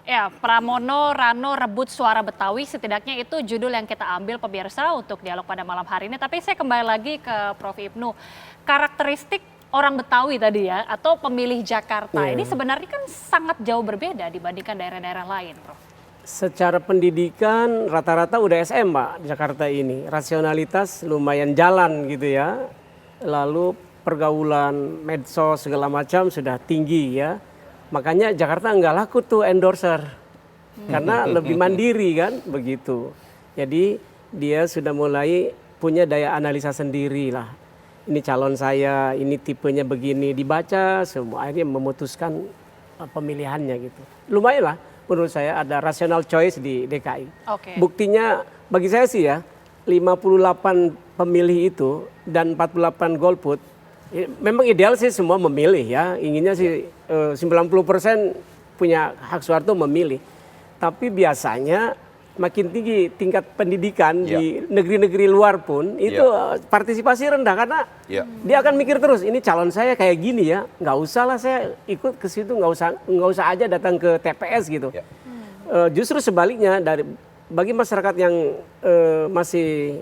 Ya, Pramono Rano rebut suara Betawi, setidaknya itu judul yang kita ambil pemirsa untuk dialog pada malam hari ini. Tapi saya kembali lagi ke Prof. Ibnu. Karakteristik orang Betawi tadi ya, atau pemilih Jakarta ini sebenarnya kan sangat jauh berbeda dibandingkan daerah-daerah lain, Prof. Secara pendidikan rata-rata udah SM Pak, Jakarta ini. Rasionalitas lumayan jalan gitu ya. Lalu pergaulan, medsos segala macam sudah tinggi ya. Makanya Jakarta nggak laku tuh endorser. Karena lebih mandiri kan begitu. Jadi dia sudah mulai punya daya analisa sendiri lah. Ini calon saya, ini tipenya begini. Dibaca semua akhirnya memutuskan pemilihannya gitu. Lumayan lah menurut saya ada rational choice di DKI. Buktinya bagi saya sih ya 58 pemilih itu dan 48 golput. Memang ideal sih semua memilih ya, inginnya sih 90% punya hak suara memilih. Tapi biasanya makin tinggi tingkat pendidikan di negeri-negeri luar pun itu partisipasi rendah karena dia akan mikir terus ini calon saya kayak gini ya, nggak usah lah saya ikut ke situ, nggak usah aja datang ke TPS gitu. Justru sebaliknya bagi masyarakat yang masih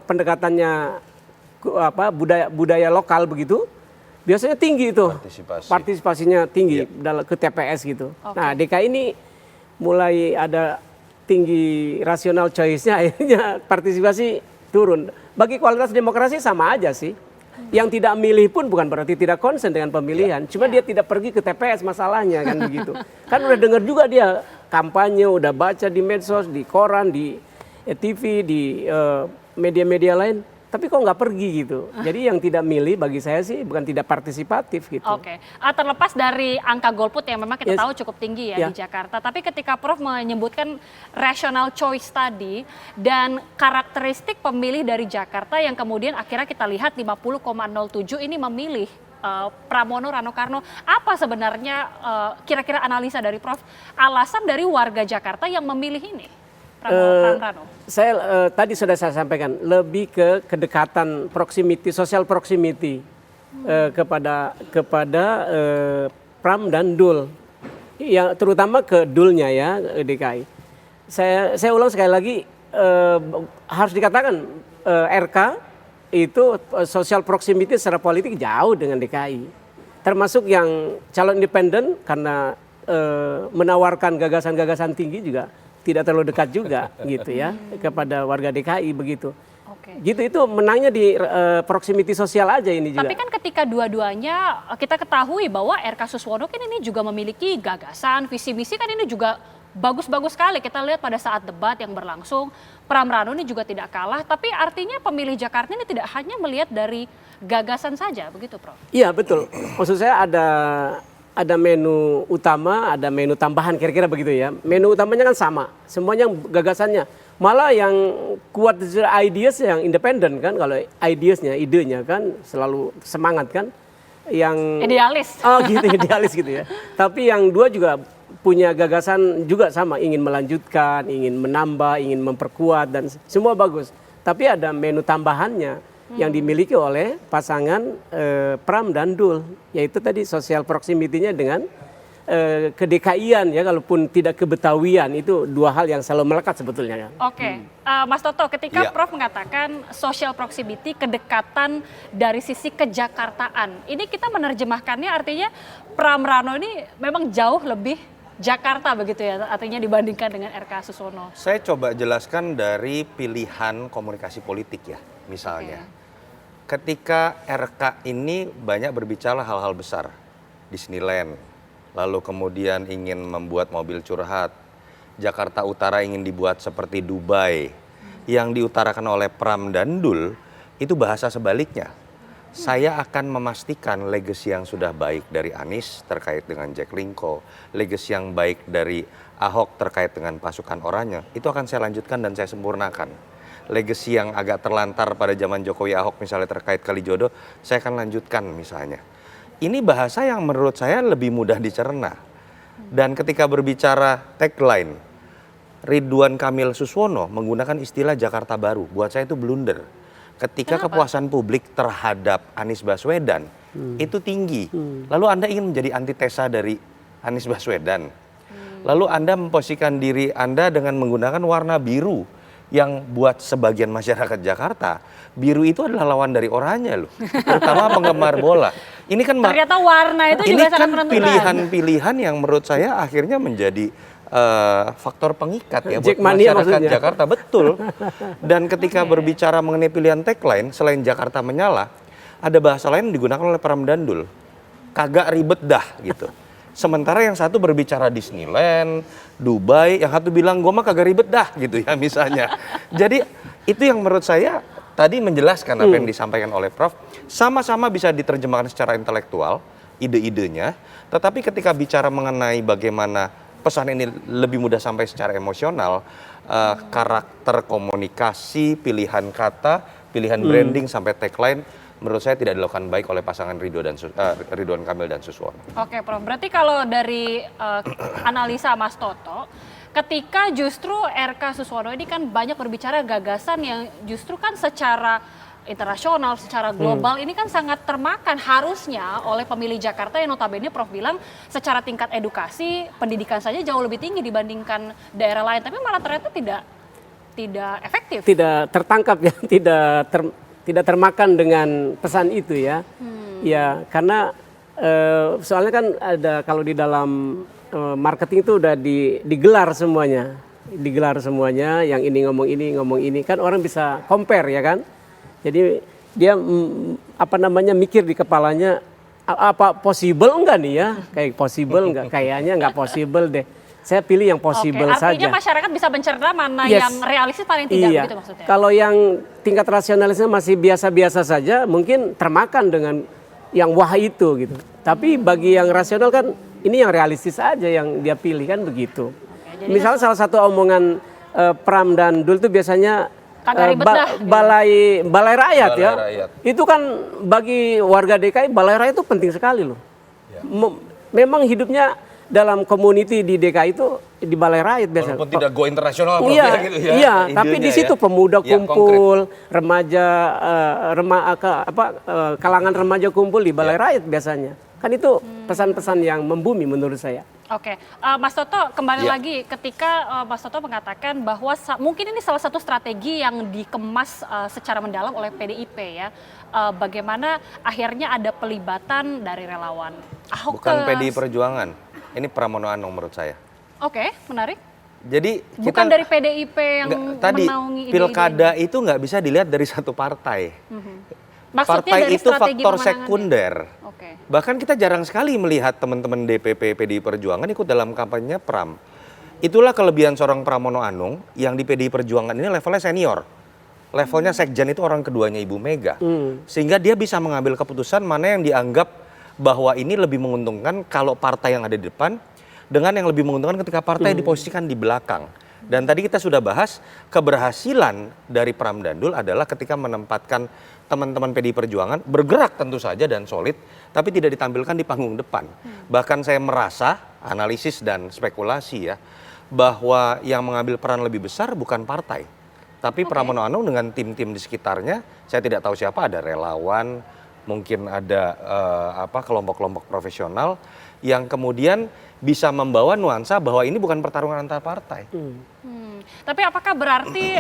pendekatannya budaya lokal begitu, biasanya tinggi itu partisipasinya tinggi ke TPS gitu. Nah DKI ini mulai ada tinggi rasional choice-nya, akhirnya partisipasi turun. Bagi kualitas demokrasi sama aja sih. Yang tidak milih pun bukan berarti tidak konsen dengan pemilihan, cuma dia tidak pergi ke TPS masalahnya kan begitu. Kan udah dengar juga dia kampanye, udah baca di medsos, di koran, di TV, di media-media lain. Tapi kok nggak pergi gitu. Jadi yang tidak milih bagi saya sih bukan tidak partisipatif gitu. Terlepas dari angka golput yang memang kita tahu cukup tinggi ya di Jakarta. Tapi ketika Prof menyebutkan rational choice tadi dan karakteristik pemilih dari Jakarta yang kemudian akhirnya kita lihat 50,07 ini memilih Pramono Rano Karno. Apa sebenarnya kira-kira analisa dari Prof alasan dari warga Jakarta yang memilih ini? Saya tadi sudah saya sampaikan lebih ke kedekatan proximity, social proximity kepada Pram dan Dul, yang terutama ke Dulnya ya DKI. Saya ulang sekali lagi harus dikatakan RK itu social proximity secara politik jauh dengan DKI, termasuk yang calon independen karena menawarkan gagasan-gagasan tinggi juga tidak terlalu dekat juga gitu ya kepada warga DKI begitu. Gitu itu menangnya di proximity sosial aja ini juga. Tapi kan ketika dua-duanya kita ketahui bahwa RK Suswono kan ini juga memiliki gagasan, visi misi kan ini juga bagus-bagus sekali. Kita lihat pada saat debat yang berlangsung, Pram Rano ini juga tidak kalah. Tapi artinya pemilih Jakarta ini tidak hanya melihat dari gagasan saja, begitu Prof? Iya betul. Maksud saya ada menu utama, ada menu tambahan kira-kira begitu ya. Menu utamanya kan sama, semuanya gagasannya. Malah yang kuat ideas yang independen kan, kalau idenya kan selalu semangat kan. Yang idealis. Oh gitu, idealis gitu ya. Tapi yang dua juga punya gagasan juga sama, ingin melanjutkan, ingin menambah, ingin memperkuat dan semua bagus. Tapi ada menu tambahannya yang dimiliki oleh pasangan Pram dan Dul, yaitu tadi social proximity-nya dengan kedekaian ya, kalaupun tidak kebetawian, itu dua hal yang selalu melekat sebetulnya. Mas Toto, ketika Prof mengatakan social proximity, kedekatan dari sisi kejakartaan, ini kita menerjemahkannya artinya Pram Rano ini memang jauh lebih Jakarta begitu ya, artinya dibandingkan dengan RK Suswono. Saya coba jelaskan dari pilihan komunikasi politik ya, misalnya. Ketika RK ini banyak berbicara hal-hal besar, Disneyland, lalu kemudian ingin membuat mobil curhat, Jakarta Utara ingin dibuat seperti Dubai, yang diutarakan oleh Pram dan Dul itu bahasa sebaliknya. Saya akan memastikan legacy yang sudah baik dari Anies terkait dengan Jack Linko, legacy yang baik dari Ahok terkait dengan pasukan oranye, itu akan saya lanjutkan dan saya sempurnakan. Legacy yang agak terlantar pada zaman Jokowi Ahok misalnya terkait Kalijodo, saya akan lanjutkan misalnya. Ini bahasa yang menurut saya lebih mudah dicerna. Dan ketika berbicara tagline, Ridwan Kamil Suswono menggunakan istilah Jakarta Baru. Buat saya itu blunder. Ketika kepuasan publik terhadap Anies Baswedan itu tinggi. Lalu Anda ingin menjadi antitesa dari Anies Baswedan. Lalu Anda memposisikan diri Anda dengan menggunakan warna biru yang buat sebagian masyarakat Jakarta, biru itu adalah lawan dari oranye loh, terutama penggemar bola. Ini kan ternyata warna itu ini juga sangat kan menentukan. pilihan-pilihan yang menurut saya akhirnya menjadi faktor pengikat ya buat Jackmania masyarakat maksudnya. Jakarta, betul. Dan ketika berbicara mengenai pilihan tagline, selain Jakarta menyala, ada bahasa lain yang digunakan oleh Pram Dandul, kagak ribet dah gitu. Sementara yang satu berbicara Disneyland, Dubai, yang satu bilang gua mah kagak ribet dah gitu ya misalnya. Jadi itu yang menurut saya tadi menjelaskan apa yang disampaikan oleh Prof. Sama-sama bisa diterjemahkan secara intelektual, ide-idenya. Tetapi ketika bicara mengenai bagaimana pesan ini lebih mudah sampai secara emosional, karakter komunikasi, pilihan kata, pilihan branding sampai tagline, menurut saya tidak dilakukan baik oleh pasangan Ridwan Kamil dan Suswono. Oke, Prof. Berarti kalau dari analisa Mas Toto, ketika justru RK Suswono ini kan banyak berbicara gagasan yang justru kan secara internasional, secara global ini kan sangat termakan harusnya oleh pemilih Jakarta yang notabene Prof bilang secara tingkat edukasi, pendidikan saja jauh lebih tinggi dibandingkan daerah lain, tapi malah ternyata tidak efektif. Tidak tertangkap ya, tidak termakan dengan pesan itu ya. Ya, karena soalnya kan ada kalau di dalam marketing itu udah digelar semuanya. Digelar semuanya, yang ini ngomong ini kan orang bisa compare ya kan. Jadi dia mikir di kepalanya apa possible enggak nih ya? Kayak possible enggak? Kayaknya enggak possible deh. Saya pilih yang possible saja. Artinya masyarakat bisa mencerna mana yang realistis paling tidak begitu maksudnya. Kalau yang tingkat rasionalisnya masih biasa-biasa saja, mungkin termakan dengan yang wah itu gitu. Tapi bagi yang rasional kan ini yang realistis aja yang dia pilih kan begitu. Misalnya salah satu omongan Pram dan Dul itu biasanya balai rakyat ya. Rakyat. Itu kan bagi warga DKI balai rakyat itu penting sekali loh. Ya. Memang hidupnya dalam community di DKI itu di balai rakyat biasanya. Walaupun tidak go internasional iya, gitu ya. Iya, tapi di situ pemuda kumpul, remaja kalangan remaja kumpul di balai rakyat biasanya. Kan itu pesan-pesan yang membumi menurut saya. Oke, Mas Toto kembali lagi ketika Mas Toto mengatakan bahwa mungkin ini salah satu strategi yang dikemas secara mendalam oleh PDIP ya. Bagaimana akhirnya ada pelibatan dari relawan Ahok. Bukan PDI Perjuangan, ini Pramono Anung menurut saya. Oke, menarik. Jadi bukan dari PDIP yang menaungi ide-ide pilkada itu nggak bisa dilihat dari satu partai. Maksudnya partai dari itu faktor sekunder. Oke. Bahkan kita jarang sekali melihat teman-teman DPP PDI Perjuangan ikut dalam kampanye Pram. Itulah kelebihan seorang Pramono Anung yang di PDI Perjuangan ini levelnya senior. Levelnya sekjen itu orang keduanya Ibu Mega. Sehingga dia bisa mengambil keputusan mana yang dianggap bahwa ini lebih menguntungkan kalau partai yang ada di depan dengan yang lebih menguntungkan ketika partai diposisikan di belakang. Dan tadi kita sudah bahas keberhasilan dari Pram Dandul adalah ketika menempatkan teman-teman PDI Perjuangan bergerak tentu saja dan solid, tapi tidak ditampilkan di panggung depan. Bahkan saya merasa, analisis dan spekulasi ya, bahwa yang mengambil peran lebih besar bukan partai. Tapi Pramono Anung dengan tim-tim di sekitarnya, saya tidak tahu siapa, ada relawan, mungkin ada kelompok-kelompok profesional yang kemudian bisa membawa nuansa bahwa ini bukan pertarungan antar partai. Tapi apakah berarti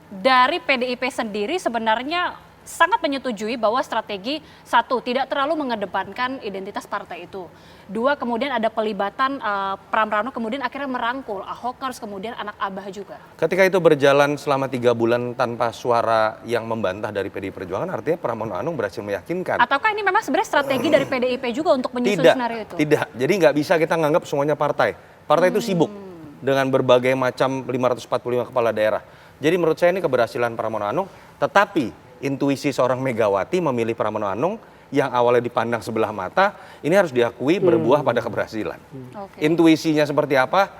dari PDIP sendiri sebenarnya sangat menyetujui bahwa strategi satu tidak terlalu mengedepankan identitas partai itu, dua kemudian ada pelibatan Pram Rano kemudian akhirnya merangkul Ahokers kemudian anak Abah juga. Ketika itu berjalan selama 3 bulan tanpa suara yang membantah dari PDI Perjuangan, artinya Pramono Anung berhasil meyakinkan. Ataukah ini memang sebenarnya strategi dari PDIP juga untuk menyusun skenario itu? Tidak, jadi nggak bisa kita nganggap semuanya partai. Partai itu sibuk dengan berbagai macam 545 kepala daerah. Jadi menurut saya ini keberhasilan Pramono Anung, tetapi intuisi seorang Megawati memilih Pramono Anung yang awalnya dipandang sebelah mata, ini harus diakui berbuah pada keberhasilan. Intuisinya seperti apa?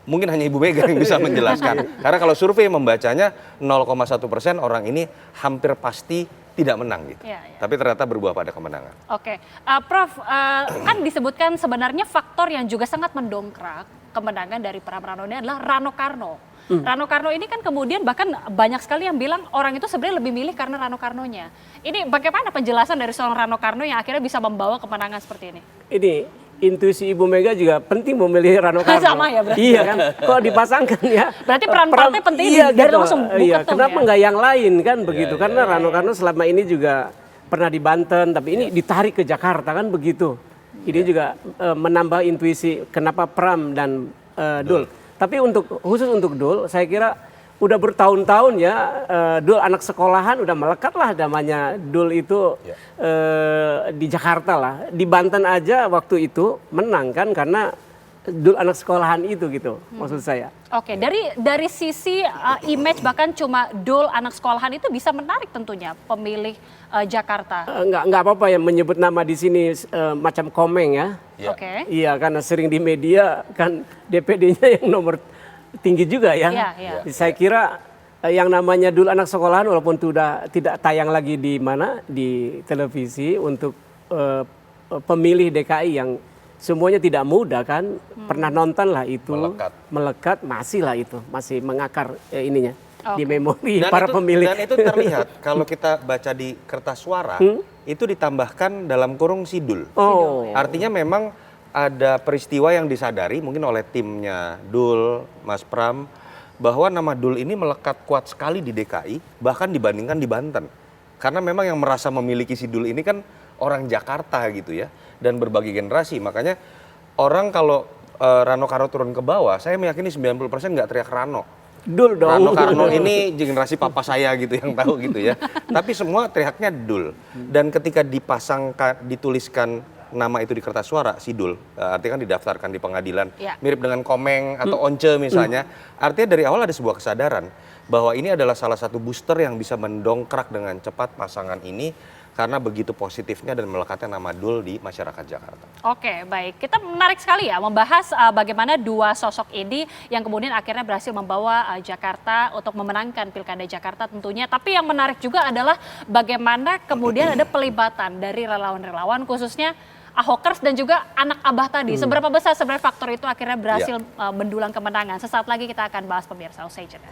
Mungkin hanya Ibu Mega yang bisa menjelaskan. Karena kalau survei membacanya 0,1% orang ini hampir pasti tidak menang gitu. Tapi ternyata berbuah pada kemenangan. Prof, kan disebutkan sebenarnya faktor yang juga sangat mendongkrak kemenangan dari Pram Rano ini adalah Rano Karno. Rano Karno ini kan kemudian bahkan banyak sekali yang bilang orang itu sebenarnya lebih milih karena Rano Karnonya. Ini bagaimana penjelasan dari seorang Rano Karno yang akhirnya bisa membawa kemenangan seperti ini? intuisi Ibu Mega juga penting memilih Rano Karno. Sama ya berarti. Iya kan, kok dipasangkan ya. Berarti peran partai penting iya, dari gitu. langsung buka Iya, tuh kenapa ya? nggak yang lain kan begitu? Iya, Karena iya, Rano Karno selama ini juga pernah di Banten, tapi ini ditarik ke Jakarta kan begitu. Ini juga menambah intuisi kenapa Pram dan Dul. Tapi khusus untuk Dul, saya kira udah bertahun-tahun ya, Dul anak sekolahan udah melekat lah namanya Dul itu di Jakarta lah. Di Banten aja waktu itu menang kan karena Dul anak sekolahan itu gitu maksud saya. Oke, dari sisi image bahkan cuma Dul anak sekolahan itu bisa menarik tentunya pemilih Jakarta. Nggak apa-apa ya menyebut nama di sini macam komeng ya. Ya. Oke. Iya karena sering di media kan DPD-nya yang nomor tinggi juga ya. Iya, iya. Saya kira yang namanya Dul anak sekolahan walaupun sudah tidak tayang lagi di televisi untuk pemilih DKI yang semuanya tidak mudah kan, pernah nonton lah itu, melekat masih lah itu, masih mengakar ininya di memori para pemilih. Dan itu terlihat kalau kita baca di kertas suara, itu ditambahkan dalam kurung Sidul. Oh. Artinya memang ada peristiwa yang disadari mungkin oleh timnya Dul, Mas Pram, bahwa nama Dul ini melekat kuat sekali di DKI, bahkan dibandingkan di Banten. Karena memang yang merasa memiliki si Dul ini kan orang Jakarta gitu ya, dan berbagai generasi. Makanya orang kalau Rano Karno turun ke bawah, saya meyakini 90% nggak teriak Rano. Dul dong. Rano Karno ini generasi papa saya gitu yang tahu gitu ya. Tapi semua teriaknya Dul. Dan ketika dituliskan nama itu di kertas suara, Sidul, artinya kan didaftarkan di pengadilan, mirip dengan Komeng atau Once misalnya. Artinya dari awal ada sebuah kesadaran bahwa ini adalah salah satu booster yang bisa mendongkrak dengan cepat pasangan ini karena begitu positifnya dan melekatnya nama Dul di masyarakat Jakarta. Oke, baik. Kita menarik sekali ya membahas bagaimana dua sosok ini yang kemudian akhirnya berhasil membawa Jakarta untuk memenangkan Pilkada Jakarta tentunya. Tapi yang menarik juga adalah bagaimana kemudian ada pelibatan dari relawan-relawan khususnya Ahokers dan juga anak Abah tadi. Seberapa besar sebenarnya faktor itu akhirnya berhasil mendulang kemenangan? Sesaat lagi kita akan bahas pemirsa usai jeda.